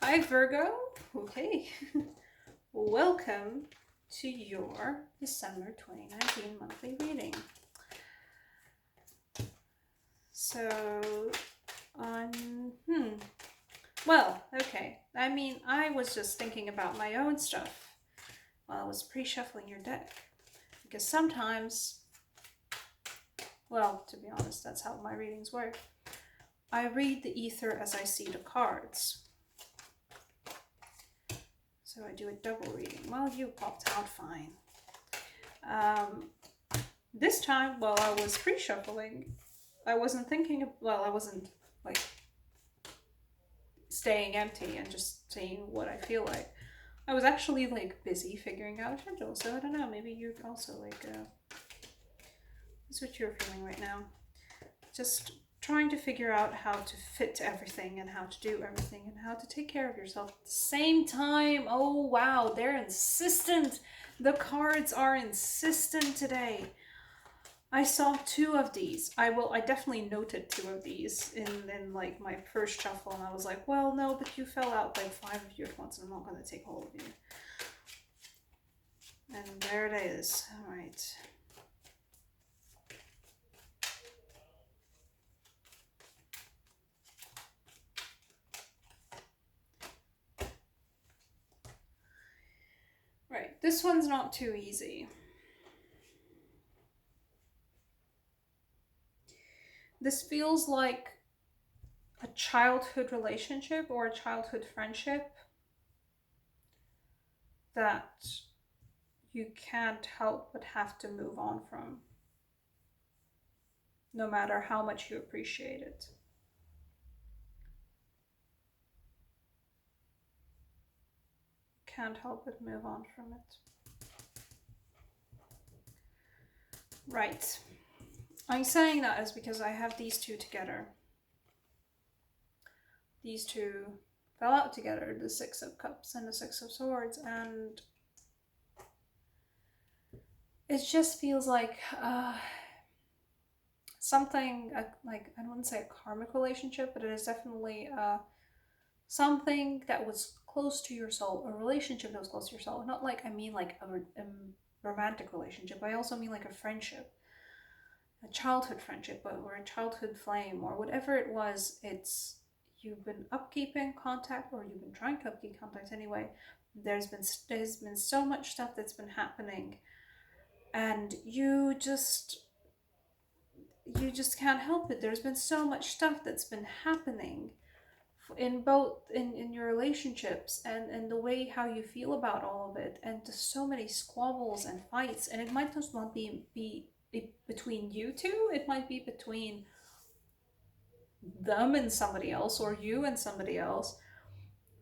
Hi Virgo. Okay. Welcome to your December 2019 monthly reading. So, well, okay. I mean, I was just thinking about my own stuff while I was pre-shuffling your deck. Because sometimes, well, to be honest, that's how my readings work. I read the ether as I see the cards. So I do a double reading. Well, you popped out fine. This time, while I was pre-shuffling, I wasn't thinking of, well, I wasn't like staying empty and just saying what I feel like. I was actually like busy figuring out a schedule. So I don't know, maybe you're also like, that's what you're feeling right now. Just trying to figure out how to fit everything and how to do everything and how to take care of yourself at the same time. Oh wow, they're insistent. The cards are insistent today. I saw two of these. I definitely noted two of these in like my first shuffle, and I was like, well, no, but you fell out like 5 of you at once, and I'm not gonna take all of you. And there it is. All right. Right. This one's not too easy. This feels like a childhood relationship or a childhood friendship that you can't help but have to move on from, no matter how much you appreciate it. Can't help but move on from it. Right. I'm saying that is because I have these two together. These two fell out together, the Six of Cups and the Six of Swords, and it just feels like something like, I don't want to say a karmic relationship, but it is definitely something that was close to your soul, a relationship that was close to your soul. Not like, I mean like a romantic relationship, I also mean like a friendship, a childhood friendship, or a childhood flame, or whatever it was. It's, you've been upkeeping contact, or you've been trying to upkeep contact anyway. There's been so much stuff that's been happening, and you just can't help it. There's been so much stuff that's been happening in both in your relationships and the way how you feel about all of it, and just so many squabbles and fights. And it might just not be between you two, it might be between them and somebody else, or you and somebody else.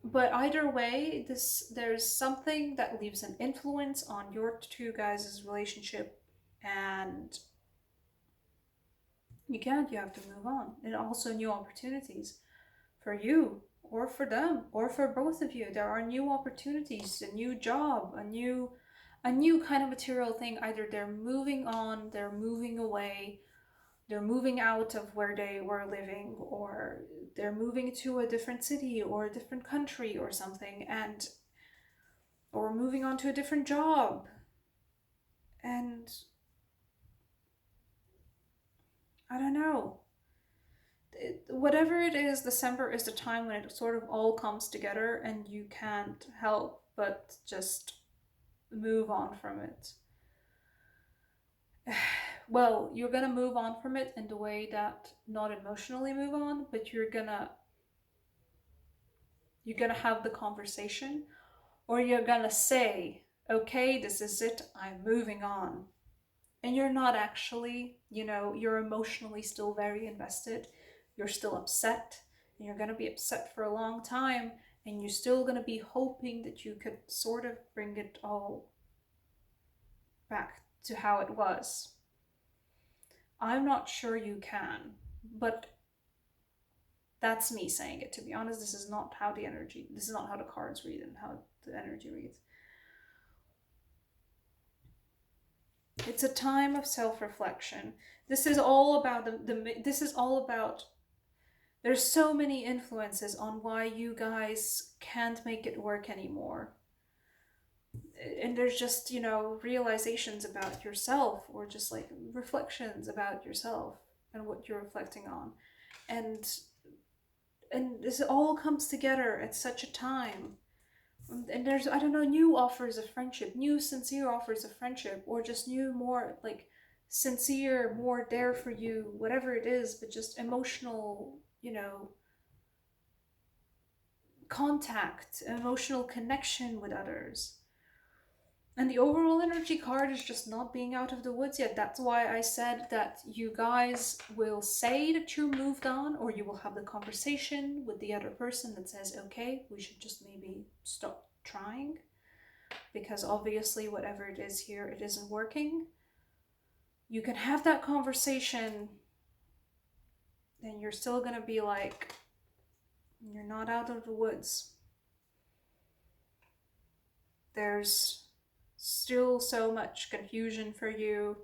But either way, there's something that leaves an influence on your two guys' relationship, and you have to move on. And also new opportunities for you, or for them, or for both of you. There are new opportunities, a new job, a new kind of material thing. Either they're moving on, they're moving away, they're moving out of where they were living, or they're moving to a different city or a different country or something, and or moving on to a different job. And I don't know, whatever it is, December is the time when it sort of all comes together, and you can't help but just move on from it. Well, you're gonna move on from it in the way that, not emotionally move on, but you're gonna have the conversation, or you're gonna say, okay, this is it, I'm moving on. And you're not actually, you're emotionally still very invested. You're still upset, and you're gonna be upset for a long time, and you're still gonna be hoping that you could sort of bring it all back to how it was. I'm not sure you can, but that's me saying it. To be honest, this is not how the cards read and how the energy reads. It's a time of self-reflection. This is all about this is all about There's so many influences on why you guys can't make it work anymore. And there's just, realizations about yourself, or just like reflections about yourself and what you're reflecting on. And this all comes together at such a time. And there's, I don't know, new offers of friendship, new sincere offers of friendship, or just new, more like sincere, more there for you, whatever it is, but just emotional, contact, emotional connection with others. And the overall energy card is just not being out of the woods yet. That's why I said that you guys will say that you're moved on, or you will have the conversation with the other person that says, okay, we should just maybe stop trying. Because obviously, whatever it is here, it isn't working. You can have that conversation, and you're still going to be like, you're not out of the woods. There's still so much confusion for you.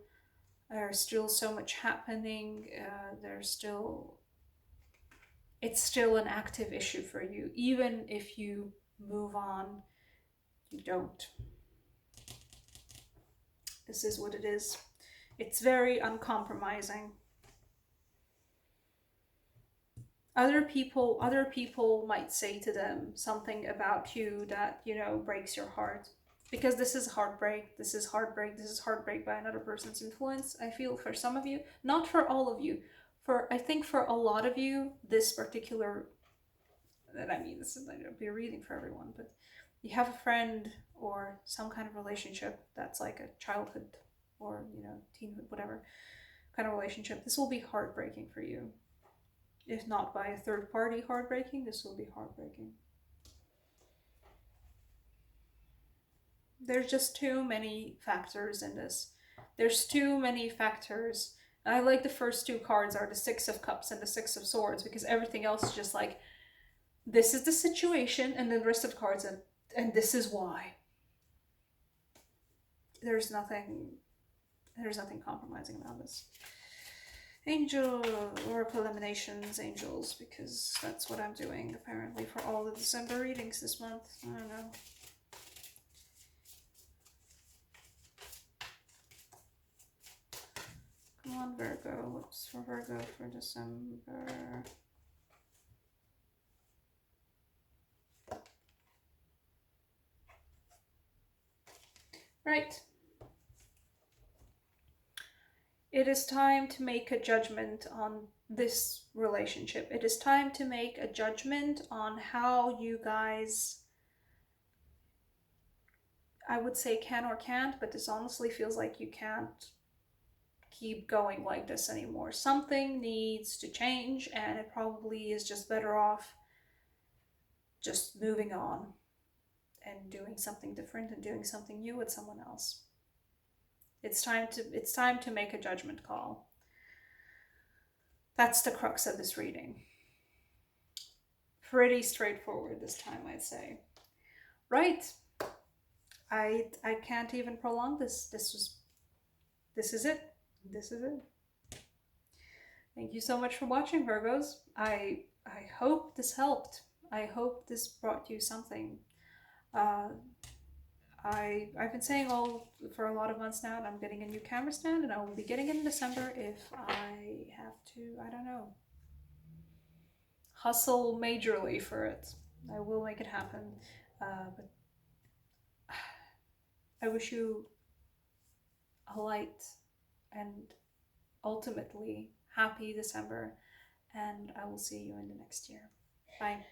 There's still so much happening. It's still an active issue for you. Even if you move on, you don't. This is what it is. It's very uncompromising. Other people might say to them something about you that, breaks your heart. Because this is heartbreak. This is heartbreak by another person's influence, I feel, for some of you. Not for all of you. I think for a lot of you, this particular, this is not going to be a reading for everyone, but you have a friend or some kind of relationship that's like a childhood or, teenhood, whatever kind of relationship. This will be heartbreaking for you. If not by a third party heartbreaking, this will be heartbreaking. There's just too many factors in this. There's too many factors. And I like the first two cards are the Six of Cups and the Six of Swords, because everything else is just like, this is the situation, and then the rest of the cards, and this is why. There's nothing compromising about this. Angel Oracle Eliminations, angels, because that's what I'm doing apparently for all the December readings this month. I don't know. Come on, Virgo. What's for Virgo for December? Right. It is time to make a judgment on this relationship. It is time to make a judgment on how you guys, I would say, can or can't, but this honestly feels like you can't keep going like this anymore. Something needs to change, and it probably is just better off just moving on and doing something different and doing something new with someone else. It's time to make a judgment call. That's the crux of this reading. Pretty straightforward this time, I'd say. Right. I can't even prolong this. This is it. This is it. Thank you so much for watching, Virgos. I hope this helped. I hope this brought you something. I've been saying all for a lot of months now that I'm getting a new camera stand, and I will be getting it in December if I have to, I don't know, hustle majorly for it. I will make it happen. But I wish you a light and ultimately happy December, and I will see you in the next year. Bye.